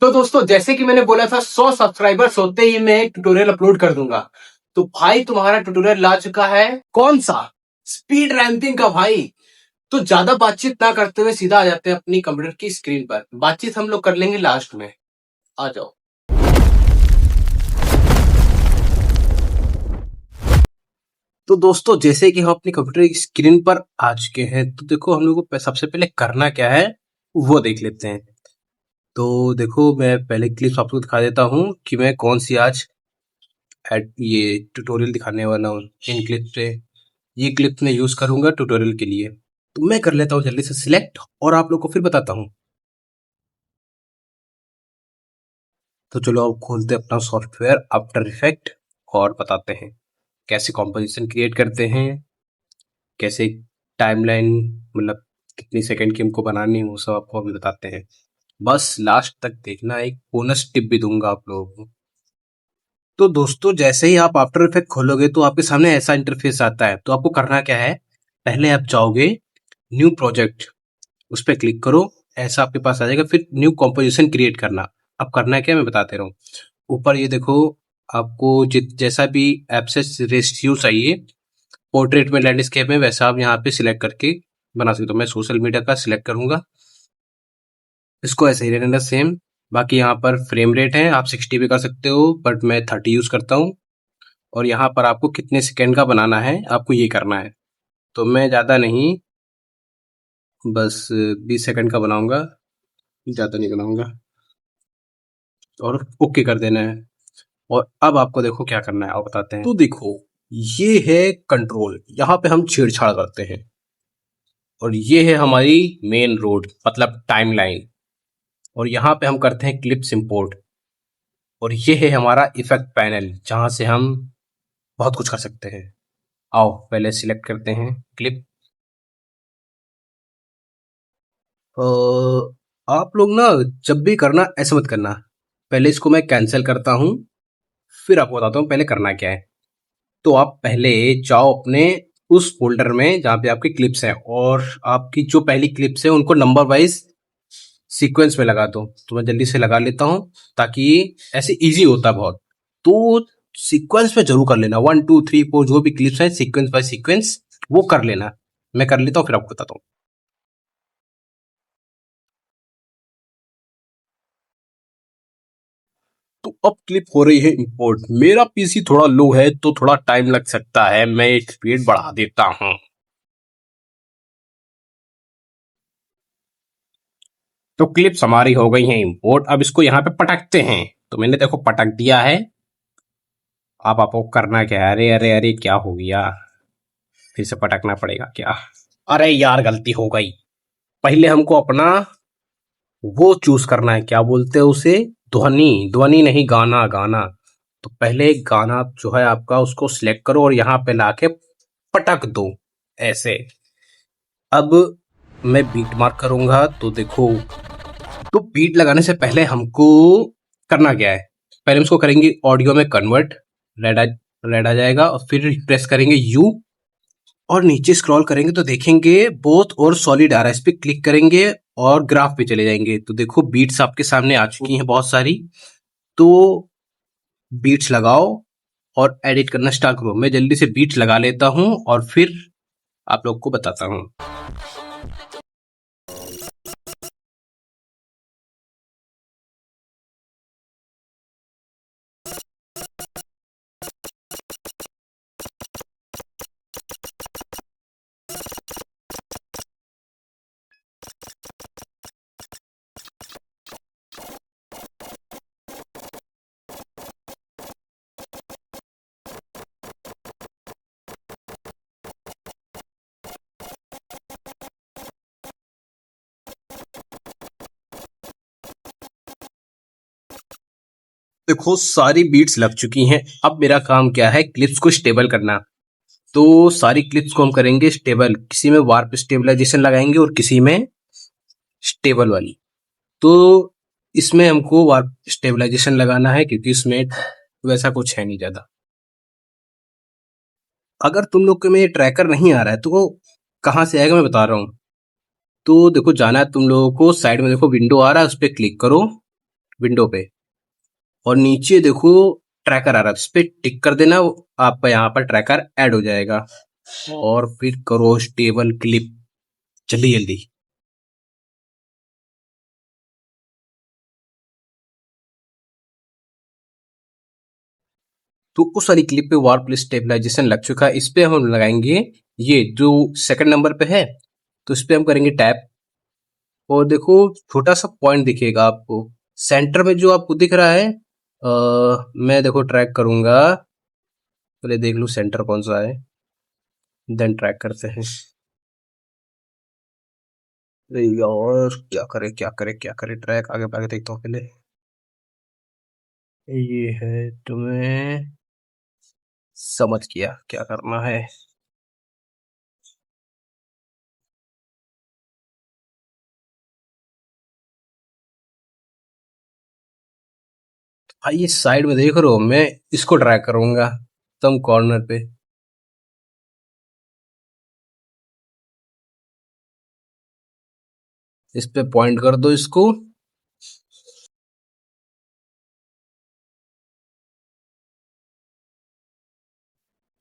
तो दोस्तों, जैसे कि मैंने बोला था 100 सब्सक्राइबर्स होते ही मैं एक ट्यूटोरियल अपलोड कर दूंगा। तो भाई तुम्हारा ट्यूटोरियल ला चुका है। कौन सा? स्पीड रैंपिंग का भाई। तो ज्यादा बातचीत ना करते हुए सीधा आ जाते हैं अपनी कंप्यूटर की स्क्रीन पर। बातचीत हम लोग कर लेंगे लास्ट में। आ जाओ। तो दोस्तों, जैसे कि हम अपनी कंप्यूटर की स्क्रीन पर आ चुके हैं, तो देखो हम लोग को सबसे पहले करना क्या है वो देख लेते हैं। तो देखो, मैं पहले क्लिप्स आपको दिखा देता हूँ कि मैं कौन सी आज ये ट्यूटोरियल दिखाने वाला हूँ। इन क्लिप से ये क्लिप मैं यूज करूंगा ट्यूटोरियल के लिए। तो मैं कर लेता हूँ जल्दी से सिलेक्ट और आप लोग को फिर बताता हूँ। तो चलो अब खोलते हैं अपना सॉफ्टवेयर आफ्टर इफेक्ट और बताते हैं कैसे कॉम्पोजिशन क्रिएट करते हैं, कैसे टाइमलाइन, मतलब कितनी सेकंड की हमको बनानी है वो सब आपको अभी बताते हैं। बस लास्ट तक देखना, एक बोनस टिप भी दूंगा आप लोगों को। तो दोस्तों, जैसे ही आप आफ्टर इफेक्ट खोलोगे तो आपके सामने ऐसा इंटरफेस आता है। तो आपको करना क्या है, पहले आप जाओगे न्यू प्रोजेक्ट, उस पर क्लिक करो। ऐसा आपके पास आ जाएगा। फिर न्यू कॉम्पोजिशन क्रिएट करना। अब करना क्या मैं बताते रहा हूँ। ऊपर ये देखो, आपको जैसा भी एब्सेस रेशियो चाहिए, पोर्ट्रेट में, लैंडस्केप में, वैसा आप यहाँ पे सिलेक्ट करके बना सकते हो। मैं सोशल मीडिया का सिलेक्ट करूंगा, इसको ऐसे ही रहने देना सेम। बाकी यहाँ पर फ्रेम रेट है, आप 60 भी कर सकते हो, बट मैं 30 यूज करता हूँ। और यहाँ पर आपको कितने सेकेंड का बनाना है आपको ये करना है। तो मैं ज़्यादा नहीं, बस 20 सेकंड का बनाऊंगा, ज़्यादा नहीं बनाऊंगा। और ओके कर देना है। और अब आपको देखो क्या करना है, आप बताते हैं। तो देखो, ये है कंट्रोल, यहाँ पे हम छेड़छाड़ करते हैं। और ये है हमारी मेन रोड, मतलब टाइमलाइन। और यहाँ पे हम करते हैं क्लिप्स इंपोर्ट। और ये है हमारा इफेक्ट पैनल, जहाँ से हम बहुत कुछ कर सकते हैं। आओ पहले सिलेक्ट करते हैं क्लिप। आप लोग ना, जब भी करना ऐसे मत करना। पहले इसको मैं कैंसिल करता हूँ, फिर आपको बताता हूँ पहले करना क्या है। तो आप पहले जाओ अपने उस फोल्डर में जहाँ पे आपकी क्लिप्स हैं, और आपकी जो पहली क्लिप्स है उनको नंबर वाइज सीक्वेंस में लगा दो। तो मैं जल्दी से लगा लेता हूँ, ताकि ऐसे इजी होता है बहुत। तो सीक्वेंस में जरूर कर लेना, 1 2 3 4 जो भी क्लिप्स हैं सीक्वेंस बाय सीक्वेंस वो कर लेना। मैं कर लेता हूँ फिर आपको बताता हूँ। तो अब क्लिप हो रही है इंपोर्ट। मेरा पीसी थोड़ा लो है तो थोड़ा टाइम लग सकता है, मैं स्पीड बढ़ा देता हूँ। तो क्लिप्स हमारी हो गई हैं इंपोर्ट। अब इसको यहाँ पे पटकते हैं। तो मैंने देखो पटक दिया है। अब आपको करना क्या है, अरे अरे अरे क्या हो गया, फिर से पटकना पड़ेगा क्या। अरे यार गलती हो गई। पहले हमको अपना वो चूज करना है, क्या बोलते हैं उसे, ध्वनि। ध्वनि नहीं, गाना गाना। तो पहले गाना जो है आपका उसको सिलेक्ट करो और यहाँ पे लाके पटक दो ऐसे। अब मैं बीट मार्क करूंगा। तो देखो, तो बीट लगाने से पहले हमको करना क्या है, पहले हम इसको करेंगे ऑडियो में कन्वर्ट। रेड आ रेड आ जाएगा, और फिर प्रेस करेंगे यू, और नीचे स्क्रॉल करेंगे तो देखेंगे बोथ और सॉलिड आ रहा है। इस पे क्लिक करेंगे और ग्राफ पे चले जाएंगे। तो देखो बीट्स आपके सामने आ चुकी हैं बहुत सारी। तो बीट्स लगाओ और एडिट करना स्टार्ट करो। मैं जल्दी से बीट्स लगा लेता हूँ और फिर आप लोग को बताता हूँ। देखो सारी बीट्स लग चुकी हैं। अब मेरा काम क्या है, क्लिप्स को स्टेबल करना। तो सारी क्लिप्स को हम करेंगे स्टेबल। किसी में वार्प स्टेबलाइजेशन लगाएंगे और किसी में स्टेबल वाली। तो इसमें हमको वार्प स्टेबलाइजेशन लगाना है, क्योंकि इसमें वैसा कुछ है नहीं ज्यादा। अगर तुम लोग के में ये ट्रैकर नहीं आ रहा है तो वो कहाँ से आएगा मैं बता रहा हूँ। तो देखो, जाना है तुम लोगों को साइड में, देखो विंडो आ रहा है, उस पर क्लिक करो। विंडो पे, और नीचे देखो ट्रैकर आ रहा है, इस पे टिक कर देना, आपका यहाँ पर ट्रैकर ऐड हो जाएगा। और फिर करो स्टेबल क्लिप, जल्दी जल्दी। तो उस वाली क्लिप पे वार्प स्टेबलाइजेशन लग चुका है, इस पे हम लगाएंगे ये जो सेकंड नंबर पे है, तो इस पे हम करेंगे टैप। और देखो छोटा सा पॉइंट दिखेगा आपको सेंटर में जो आपको दिख रहा है। मैं देखो ट्रैक करूंगा, पहले देख लूं सेंटर कौन सा है, देन ट्रैक करते हैं। अरे यार क्या करे क्या करे क्या करे, ट्रैक आगे आगे देखता हूँ पहले। ये है, तुम्हें समझ गया क्या करना है। भाई ये साइड में देख रहे हो, मैं इसको ट्रैक करूंगा तुम कॉर्नर पे। इस पे पॉइंट कर दो इसको।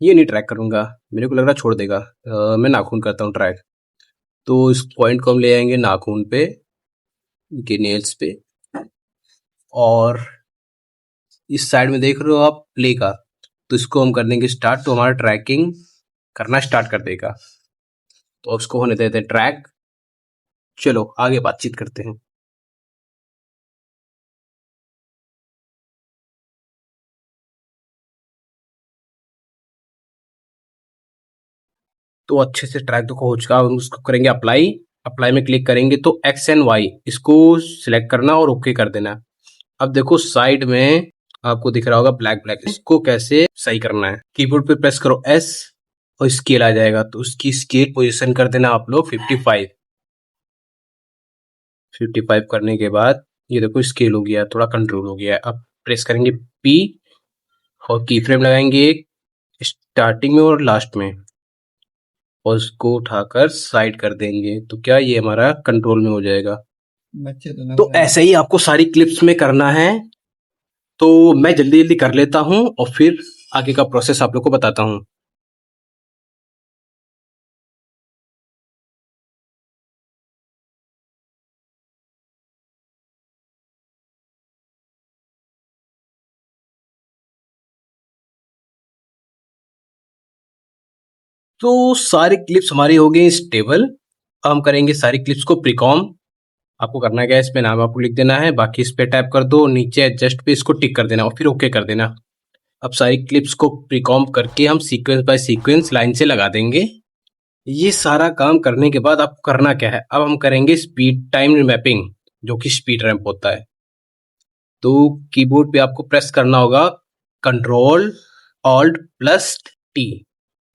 ये नहीं ट्रैक करूंगा, मेरे को लग रहा छोड़ देगा। मैं नाखून करता हूँ ट्रैक। तो इस पॉइंट को हम ले आएंगे नाखून पे, इनके नेल्स पे, और इस साइड में देख रहे हो आप प्ले का, तो इसको हम कर देंगे स्टार्ट, तो हमारा ट्रैकिंग करना स्टार्ट कर देगा। तो अब इसको होने देते हैं ट्रैक। चलो आगे बातचीत करते हैं। तो अच्छे से ट्रैक देखो हो चुका, हम उसको करेंगे अप्लाई। अप्लाई में क्लिक करेंगे तो एक्स एंड वाई इसको सिलेक्ट करना और ओके कर देना। अब देखो साइड में आपको दिख रहा होगा ब्लैक ब्लैक, इसको कैसे सही करना है, कीबोर्ड पे प्रेस करो एस और स्केल आ जाएगा, तो उसकी स्केल पोजीशन कर देना आप लोग 55। 55 करने के बाद ये देखो स्केल हो गया, थोड़ा कंट्रोल हो गया। अब प्रेस करेंगे पी और की फ्रेम लगाएंगे एक स्टार्टिंग में और लास्ट में, और उसको उठाकर साइड कर देंगे, तो क्या ये हमारा कंट्रोल में हो जाएगा। तो ऐसे ही आपको सारी क्लिप्स में करना है। तो मैं जल्दी जल्दी कर लेता हूँ और फिर आगे का प्रोसेस आप लोग को बताता हूँ। तो सारी क्लिप्स हमारी हो गई स्टेबल। अब हम करेंगे सारी क्लिप्स को प्रीकॉम। आपको करना क्या है, इस पे नाम आपको लिख देना है, बाकी इस पे टैप कर दो, नीचे एडजस्ट पे इसको टिक कर देना और फिर ओके कर देना। अब सारी क्लिप्स को प्रीकॉम करके हम सीक्वेंस बाय सीक्वेंस लाइन से लगा देंगे। ये सारा काम करने के बाद आपको करना क्या है, अब हम करेंगे स्पीड टाइम मैपिंग, जो कि स्पीड रैंप होता है। तो कीबोर्ड पे आपको प्रेस करना होगा कंट्रोल ऑल्ट प्लस टी,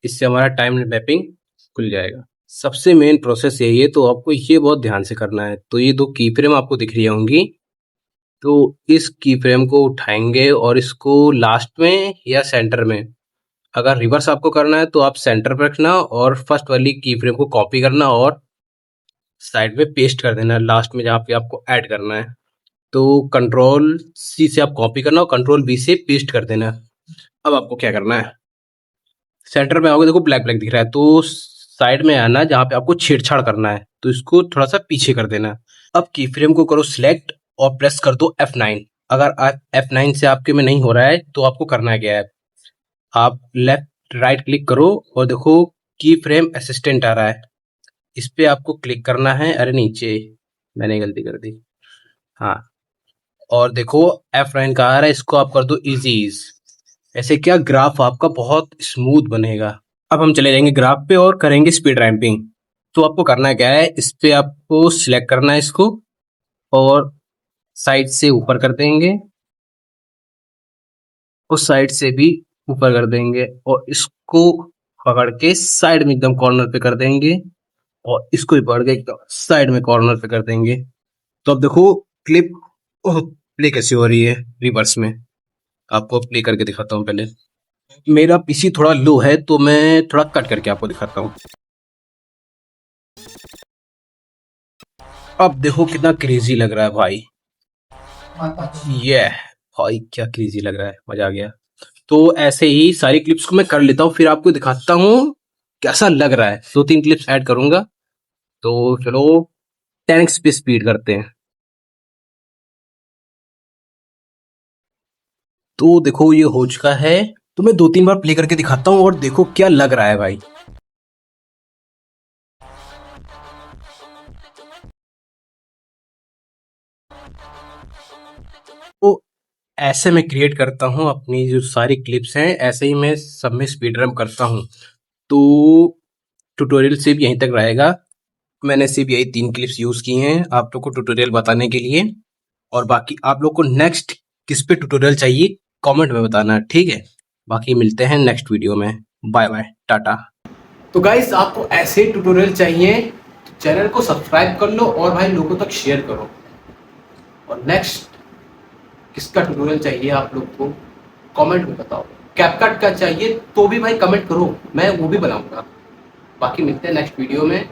इससे हमारा टाइम मैपिंग खुल जाएगा। सबसे मेन प्रोसेस यही है, तो आपको ये बहुत ध्यान से करना है। तो ये दो की फ्रेम आपको दिख रही होंगी, तो इस की फ्रेम को उठाएंगे और इसको लास्ट में या सेंटर में, अगर रिवर्स आपको करना है तो आप सेंटर पर रखना और फर्स्ट वाली की फ्रेम को कॉपी करना और साइड में पेस्ट कर देना लास्ट में जहाँ पे आपको ऐड करना है। तो कंट्रोल सी से आप कॉपी करना और कंट्रोल बी से पेस्ट कर देना। अब आपको क्या करना है, सेंटर में आओगे, देखो ब्लैक ब्लैक दिख रहा है, तो साइड में आना जहाँ पे आपको छेड़छाड़ करना है, तो इसको थोड़ा सा पीछे कर देना। अब की फ्रेम को करो सिलेक्ट और प्रेस कर दो F9। अगर F9 से आपके में नहीं हो रहा है तो आपको करना क्या है, आप लेफ्ट राइट क्लिक करो और देखो की फ्रेम असिस्टेंट आ रहा है, इस पे आपको क्लिक करना है। अरे नीचे मैंने गलती कर दी, हाँ। और देखो F9 का आ रहा है, इसको आप कर दो इजी ईज। ऐसे क्या ग्राफ आपका बहुत स्मूथ बनेगा। अब हम चले जाएंगे ग्राफ पे और करेंगे स्पीड रैंपिंग। तो आपको करना क्या है, इस पे आपको सिलेक्ट करना है इसको और साइड से ऊपर कर देंगे, उस साइड से भी ऊपर कर देंगे और इसको पकड़ के साइड में एकदम कॉर्नर पे कर देंगे और इसको भी पकड़ के एकदम साइड में कॉर्नर पे कर देंगे। तो अब देखो क्लिप प्ले कैसी हो रही है रिवर्स में, आपको प्ले करके दिखाता हूँ पहले। मेरा पीसी थोड़ा लो है तो मैं थोड़ा कट करके आपको दिखाता हूँ। अब देखो कितना क्रेजी लग रहा है भाई। ये भाई क्या क्रेजी लग रहा है, मजा आ गया। तो ऐसे ही सारी क्लिप्स को मैं कर लेता हूँ, फिर आपको दिखाता हूँ कैसा लग रहा है। 2-3 क्लिप्स ऐड करूंगा। तो चलो 10x पे स्पीड करते हैं। तो देखो ये हो चुका है। तो मैं 2-3 बार प्ले करके दिखाता हूँ और देखो क्या लग रहा है भाई। तो ऐसे मैं क्रिएट करता हूँ अपनी जो सारी क्लिप्स हैं, ऐसे ही मैं सब में स्पीड रन करता हूँ। तो ट्यूटोरियल सिर्फ यहीं तक रहेगा। मैंने सिर्फ यही 3 क्लिप्स यूज की हैं आप लोग को ट्यूटोरियल बताने के लिए। और बाकी आप लोग को नेक्स्ट किस पे ट्यूटोरियल चाहिए कमेंट में बताना, ठीक है। बाकी मिलते हैं नेक्स्ट वीडियो में। बाय बाय, टाटा। तो गाइस आपको ऐसे ट्यूटोरियल चाहिए तो चैनल को सब्सक्राइब कर लो और भाई लोगों तक शेयर करो। और नेक्स्ट किसका ट्यूटोरियल चाहिए आप लोग को कमेंट में बताओ। कैपकट का चाहिए तो भी भाई कमेंट करो, मैं वो भी बनाऊंगा। बाकी मिलते हैं नेक्स्ट वीडियो में।